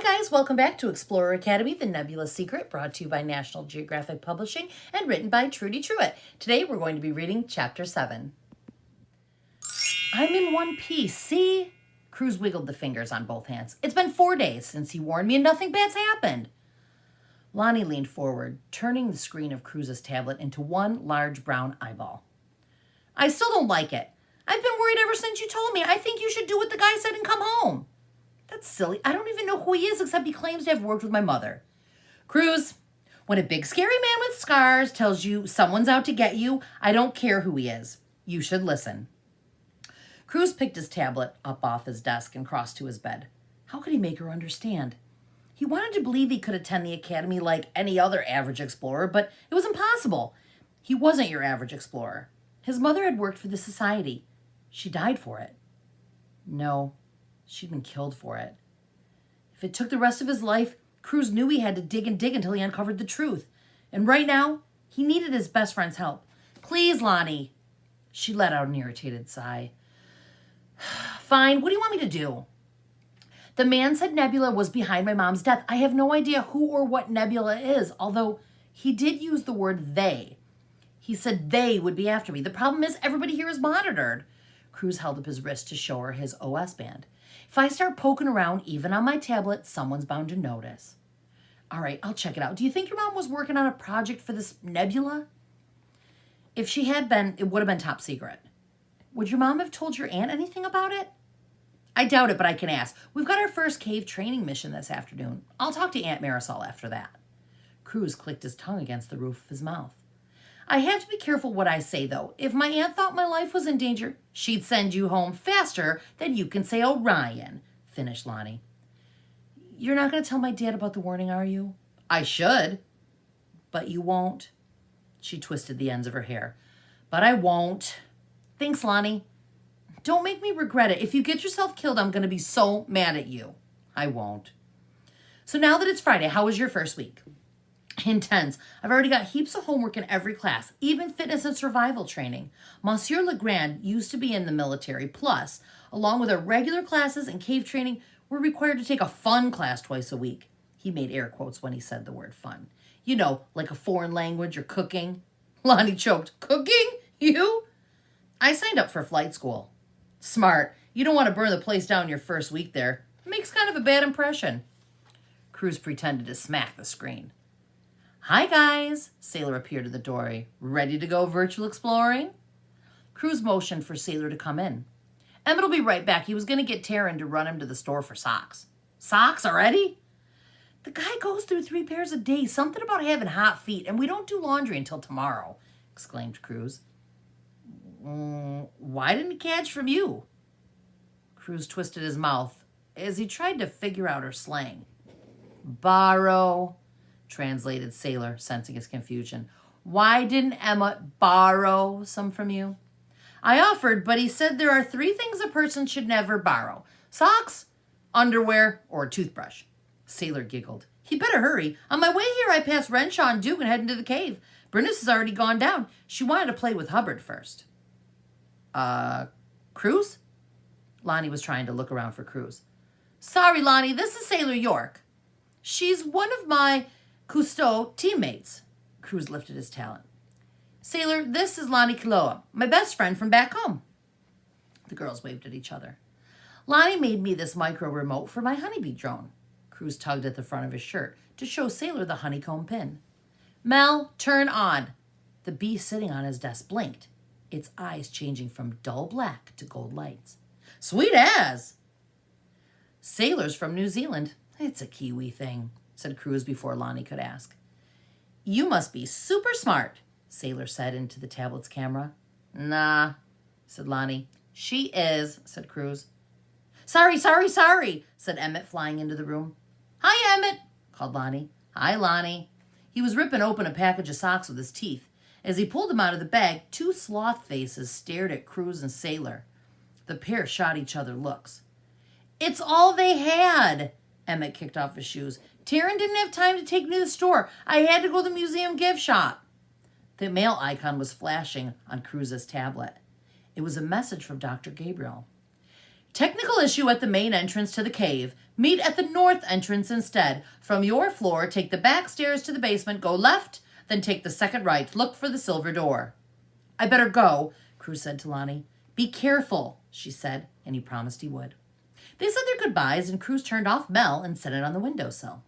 Hi guys, welcome back to Explorer Academy, the Nebula Secret, brought to you by National Geographic Publishing and written by Trudy Truitt. Today we're going to be reading Chapter 7. I'm in one piece, see? Cruz wiggled the fingers on both hands. It's been 4 days since he warned me and nothing bad's happened. Lonnie leaned forward, turning the screen of Cruz's tablet into one large brown eyeball. I still don't like it. I've been worried ever since you told me. I think you should do what the guy said and come home. That's silly. I don't even know who he is except he claims to have worked with my mother. Cruz, when a big scary man with scars tells you someone's out to get you, I don't care who he is. You should listen. Cruz picked his tablet up off his desk and crossed to his bed. How could he make her understand? He wanted to believe he could attend the academy like any other average explorer, but it was impossible. He wasn't your average explorer. His mother had worked for the society. She died for it. No. She'd been killed for it. If it took the rest of his life, Cruz knew he had to dig and dig until he uncovered the truth. And right now, he needed his best friend's help. Please, Lonnie. She let out an irritated sigh. Fine, what do you want me to do? The man said Nebula was behind my mom's death. I have no idea who or what Nebula is, although he did use the word they. He said they would be after me. The problem is everybody here is monitored. Cruz held up his wrist to show her his OS band. If I start poking around, even on my tablet, someone's bound to notice. All right, I'll check it out. Do you think your mom was working on a project for this Nebula? If she had been, it would have been top secret. Would your mom have told your aunt anything about it? I doubt it, but I can ask. We've got our first cave training mission this afternoon. I'll talk to Aunt Marisol after that. Cruz clicked his tongue against the roof of his mouth. I have to be careful what I say, though. If my aunt thought my life was in danger, she'd send you home faster than you can say Orion, finished Lonnie. You're not going to tell my dad about the warning, are you? I should. But you won't. She twisted the ends of her hair. But I won't. Thanks, Lonnie. Don't make me regret it. If you get yourself killed, I'm going to be so mad at you. I won't. So now that it's Friday, how was your first week? Intense. I've already got heaps of homework in every class, even fitness and survival training. Monsieur Legrand used to be in the military, plus, along with our regular classes and cave training, we're required to take a fun class twice a week. He made air quotes when he said the word fun. You know, like a foreign language or cooking. Lonnie choked. Cooking? You? I signed up for flight school. Smart. You don't want to burn the place down your first week there. It makes kind of a bad impression. Cruz pretended to smack the screen. Hi, guys. Sailor appeared at the doorway. Ready to go virtual exploring? Cruz motioned for Sailor to come in. Emmett will be right back. He was going to get Taryn to run him to the store for socks. Socks already? The guy goes through 3 pairs a day. Something about having hot feet, and we don't do laundry until tomorrow, exclaimed Cruz. Why didn't he catch from you? Cruz twisted his mouth as he tried to figure out her slang. Borrow, translated Sailor, sensing his confusion. Why didn't Emmett borrow some from you? I offered, but he said there are 3 things a person should never borrow. Socks, underwear, or a toothbrush. Sailor giggled. He better hurry. On my way here, I passed Renshaw and Duke and head into the cave. Bernice has already gone down. She wanted to play with Hubbard first. Cruz? Lonnie was trying to look around for Cruz. Sorry, Lonnie, this is Sailor York. She's one of my Cousteau teammates. Cruz lifted his talent. Sailor, this is Lonnie Kiloa, my best friend from back home. The girls waved at each other. Lonnie made me this micro remote for my honeybee drone. Cruz tugged at the front of his shirt to show Sailor the honeycomb pin. Mel, turn on. The bee sitting on his desk blinked, its eyes changing from dull black to gold lights. Sweet as! Sailor's from New Zealand. It's a Kiwi thing, said Cruz before Lonnie could ask. You must be super smart, Sailor said into the tablet's camera. Nah, said Lonnie. She is, said Cruz. Sorry, said Emmett, flying into the room. Hi, Emmett, called Lonnie. Hi, Lonnie. He was ripping open a package of socks with his teeth. As he pulled them out of the bag, 2 sloth faces stared at Cruz and Sailor. The pair shot each other looks. It's all they had, Emmett kicked off his shoes. Taryn didn't have time to take me to the store. I had to go to the museum gift shop. The mail icon was flashing on Cruz's tablet. It was a message from Dr. Gabriel. Technical issue at the main entrance to the cave. Meet at the north entrance instead. From your floor, take the back stairs to the basement, go left, then take the second right. Look for the silver door. I better go, Cruz said to Lonnie. Be careful, she said, and he promised he would. They said their goodbyes, and Cruz turned off Mel and set it on the windowsill.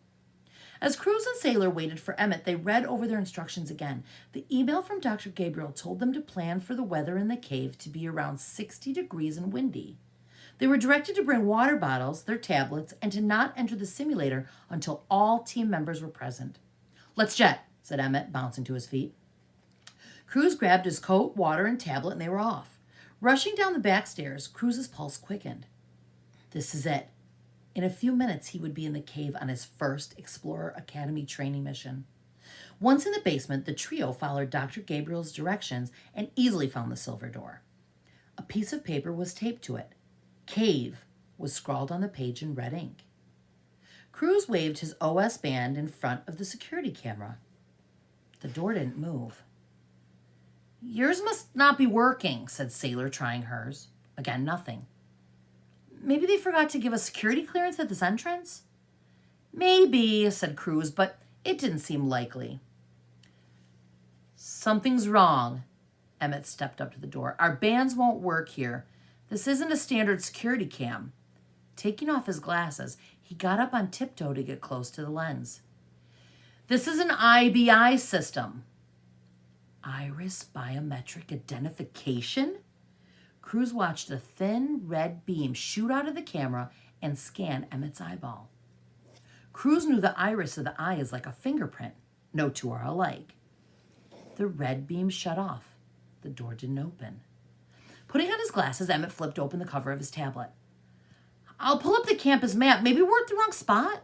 As Cruz and Sailor waited for Emmett, they read over their instructions again. The email from Dr. Gabriel told them to plan for the weather in the cave to be around 60 degrees and windy. They were directed to bring water bottles, their tablets, and to not enter the simulator until all team members were present. Let's jet, said Emmett, bouncing to his feet. Cruz grabbed his coat, water, and tablet, and they were off. Rushing down the back stairs, Cruz's pulse quickened. This is it. In a few minutes, he would be in the cave on his first Explorer Academy training mission. Once in the basement, the trio followed Dr. Gabriel's directions and easily found the silver door. A piece of paper was taped to it. Cave was scrawled on the page in red ink. Cruz waved his OS band in front of the security camera. The door didn't move. Yours must not be working, said Sailor, trying hers. Again, nothing. Maybe they forgot to give us security clearance at this entrance? Maybe, said Cruz, but it didn't seem likely. Something's wrong. Emmett stepped up to the door. Our bands won't work here. This isn't a standard security cam. Taking off his glasses, he got up on tiptoe to get close to the lens. This is an IBI system. Iris biometric identification? Cruz watched a thin red beam shoot out of the camera and scan Emmett's eyeball. Cruz knew the iris of the eye is like a fingerprint. No two are alike. The red beam shut off. The door didn't open. Putting on his glasses, Emmett flipped open the cover of his tablet. I'll pull up the campus map. Maybe we're at the wrong spot.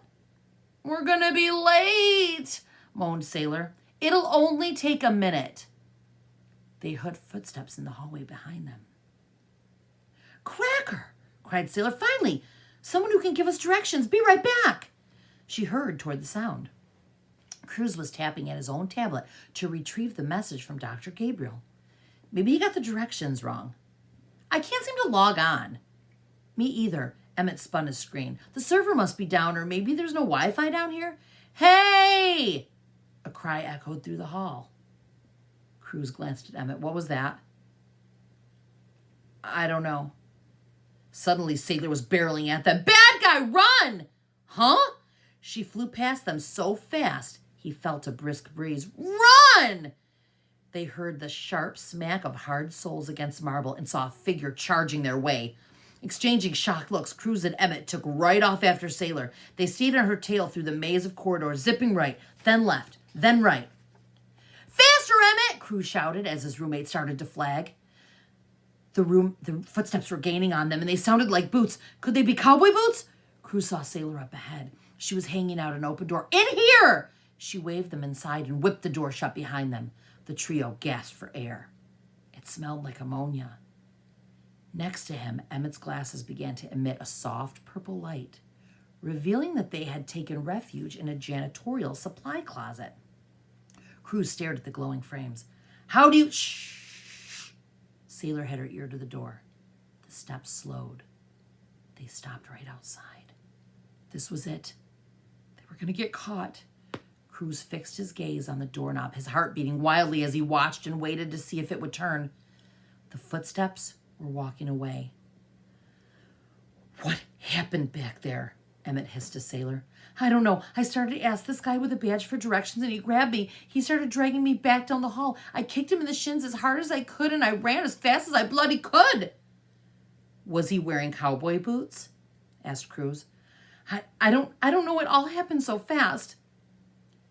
We're gonna be late, moaned Sailor. It'll only take a minute. They heard footsteps in the hallway behind them. Cracker, cried Sailor. Finally, someone who can give us directions. Be right back. She hurried toward the sound. Cruz was tapping at his own tablet to retrieve the message from Dr. Gabriel. Maybe he got the directions wrong. I can't seem to log on. Me either. Emmett spun his screen. The server must be down, or maybe there's no Wi-Fi down here. Hey! A cry echoed through the hall. Cruz glanced at Emmett. What was that? I don't know. Suddenly, Sailor was barreling at them. Bad guy, run! Huh? She flew past them so fast, he felt a brisk breeze. Run! They heard the sharp smack of hard soles against marble and saw a figure charging their way. Exchanging shocked looks, Cruz and Emmett took right off after Sailor. They stayed on her tail through the maze of corridors, zipping right, then left, then right. Faster, Emmett! Cruz shouted as his roommate started to flag. The footsteps were gaining on them, and they sounded like boots. Could they be cowboy boots? Cruz saw Sailor up ahead. She was hanging out an open door. In here! She waved them inside and whipped the door shut behind them. The trio gasped for air. It smelled like ammonia. Next to him, Emmett's glasses began to emit a soft purple light, revealing that they had taken refuge in a janitorial supply closet. Cruz stared at the glowing frames. How do you... Shh! Sailor had her ear to the door. The steps slowed. They stopped right outside. This was it. They were going to get caught. Cruz fixed his gaze on the doorknob, his heart beating wildly as he watched and waited to see if it would turn. The footsteps were walking away. What happened back there? Emmett hissed to Sailor. I don't know. I started to ask this guy with a badge for directions, and he grabbed me. He started dragging me back down the hall. I kicked him in the shins as hard as I could, and I ran as fast as I bloody could. Was he wearing cowboy boots? Asked Cruz. I don't know. It all happened so fast.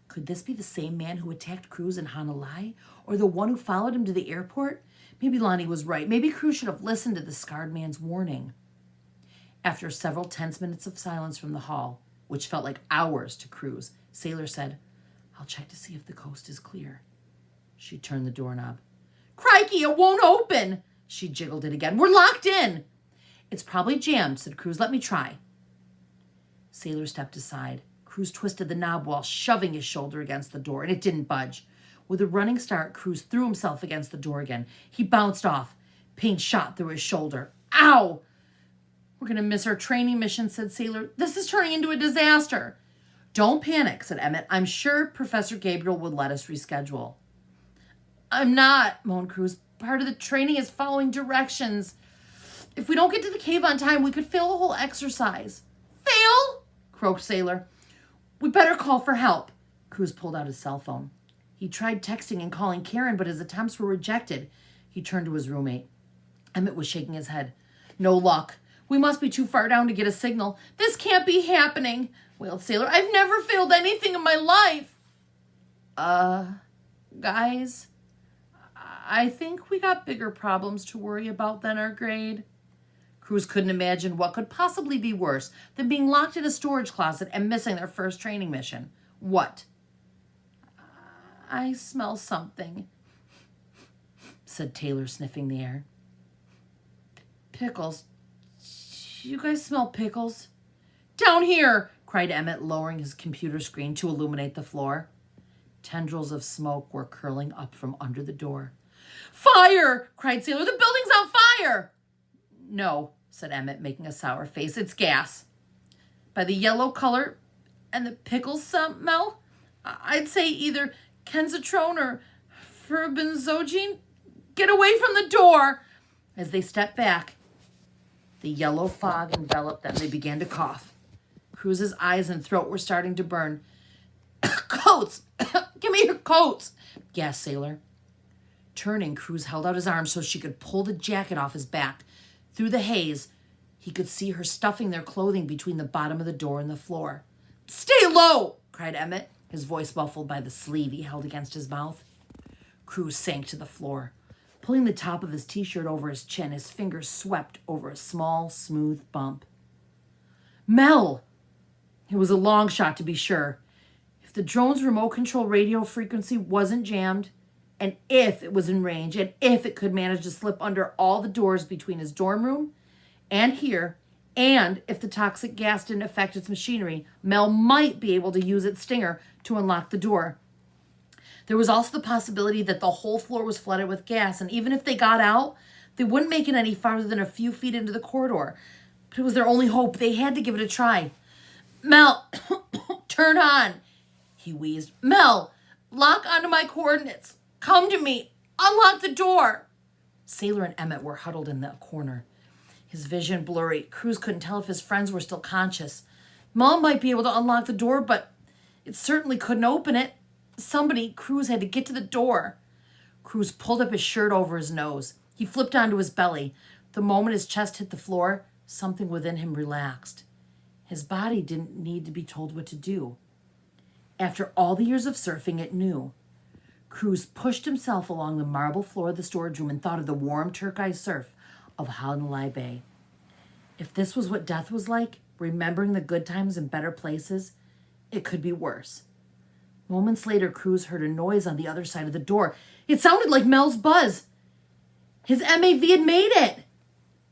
Could this be the same man who attacked Cruz in Honolulu, or the one who followed him to the airport? Maybe Lonnie was right. Maybe Cruz should have listened to the scarred man's warning. After several tense minutes of silence from the hall, which felt like hours to Cruz, Sailor said, I'll check to see if the coast is clear. She turned the doorknob. Crikey, it won't open! She jiggled it again. We're locked in! It's probably jammed, said Cruz. Let me try. Sailor stepped aside. Cruz twisted the knob while shoving his shoulder against the door, and it didn't budge. With a running start, Cruz threw himself against the door again. He bounced off. Pain shot through his shoulder. Ow! We're going to miss our training mission, said Sailor. This is turning into a disaster. Don't panic, said Emmett. I'm sure Professor Gabriel would let us reschedule. I'm not, moaned Cruz. Part of the training is following directions. If we don't get to the cave on time, we could fail the whole exercise. Fail? Croaked Sailor. We better call for help. Cruz pulled out his cell phone. He tried texting and calling Karen, but his attempts were rejected. He turned to his roommate. Emmett was shaking his head. No luck. We must be too far down to get a signal. This can't be happening, wailed Sailor. I've never failed anything in my life. Guys, I think we got bigger problems to worry about than our grade. Cruz couldn't imagine what could possibly be worse than being locked in a storage closet and missing their first training mission. What? I smell something, said Taylor, sniffing the air. Pickles. You guys smell pickles? Down here, cried Emmett, lowering his computer screen to illuminate the floor. Tendrils of smoke were curling up from under the door. Fire! Cried Sailor. The building's on fire! No, said Emmett, making a sour face. It's gas. By the yellow color and the pickle smell, I'd say either Kenzatrone or Furbenzogene. Get away from the door! As they stepped back, the yellow fog enveloped them. They began to cough. Cruz's eyes and throat were starting to burn. Coats! Give me your coats! gasped Sailor. Turning, Cruz held out his arm so she could pull the jacket off his back. Through the haze, he could see her stuffing their clothing between the bottom of the door and the floor. Stay low! Cried Emmett, his voice muffled by the sleeve he held against his mouth. Cruz sank to the floor. Pulling the top of his t-shirt over his chin, his fingers swept over a small, smooth bump. Mel! It was a long shot, to be sure. If the drone's remote control radio frequency wasn't jammed, and if it was in range, and if it could manage to slip under all the doors between his dorm room and here, and if the toxic gas didn't affect its machinery, Mel might be able to use its stinger to unlock the door. There was also the possibility that the whole floor was flooded with gas, and even if they got out, they wouldn't make it any farther than a few feet into the corridor. But it was their only hope. They had to give it a try. Mel, turn on, he wheezed. Mel, lock onto my coordinates. Come to me. Unlock the door. Sailor and Emmett were huddled in the corner. His vision blurry. Cruz couldn't tell if his friends were still conscious. Mel might be able to unlock the door, but it certainly couldn't open it. Cruz had to get to the door. Cruz pulled up his shirt over his nose. He flipped onto his belly. The moment his chest hit the floor, something within him relaxed. His body didn't need to be told what to do. After all the years of surfing, it knew. Cruz pushed himself along the marble floor of the storage room and thought of the warm turquoise surf of Hanalei Bay. If this was what death was like, remembering the good times and better places, it could be worse. Moments later, Cruz heard a noise on the other side of the door. It sounded like Mel's buzz. His MAV had made it.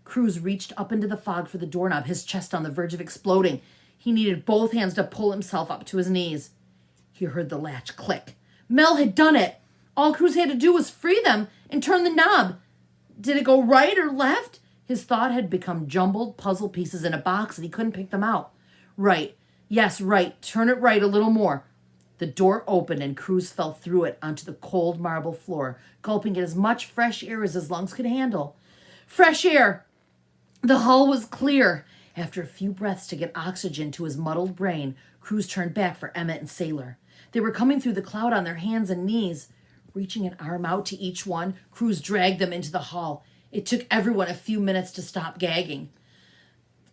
Cruz reached up into the fog for the doorknob, his chest on the verge of exploding. He needed both hands to pull himself up to his knees. He heard the latch click. Mel had done it. All Cruz had to do was free them and turn the knob. Did it go right or left? His thought had become jumbled puzzle pieces in a box and he couldn't pick them out. Right. Yes, right. Turn it right a little more. The door opened and Cruz fell through it onto the cold marble floor, gulping in as much fresh air as his lungs could handle. Fresh air! The hull was clear. After a few breaths to get oxygen to his muddled brain, Cruz turned back for Emmett and Sailor. They were coming through the cloud on their hands and knees. Reaching an arm out to each one, Cruz dragged them into the hall. It took everyone a few minutes to stop gagging.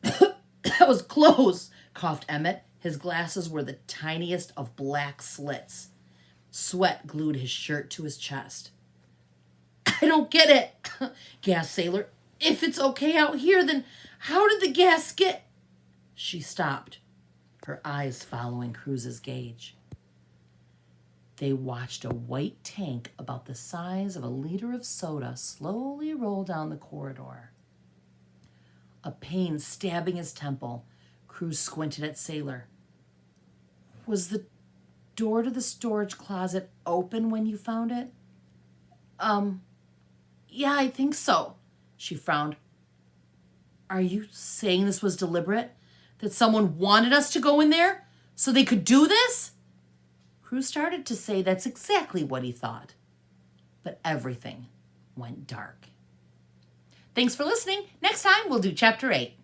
That was close, coughed Emmett. His glasses were the tiniest of black slits. Sweat glued his shirt to his chest. I don't get it, gasped Sailor. If it's okay out here, then how did the gas get... She stopped, her eyes following Cruz's gaze. They watched a white tank about the size of a liter of soda slowly roll down the corridor. A pain stabbing his temple, Cruz squinted at Sailor. Was the door to the storage closet open when you found it? Yeah, I think so, she frowned. Are you saying this was deliberate? That someone wanted us to go in there so they could do this? Crew started to say that's exactly what he thought. But everything went dark. Thanks for listening. Next time we'll do Chapter 8.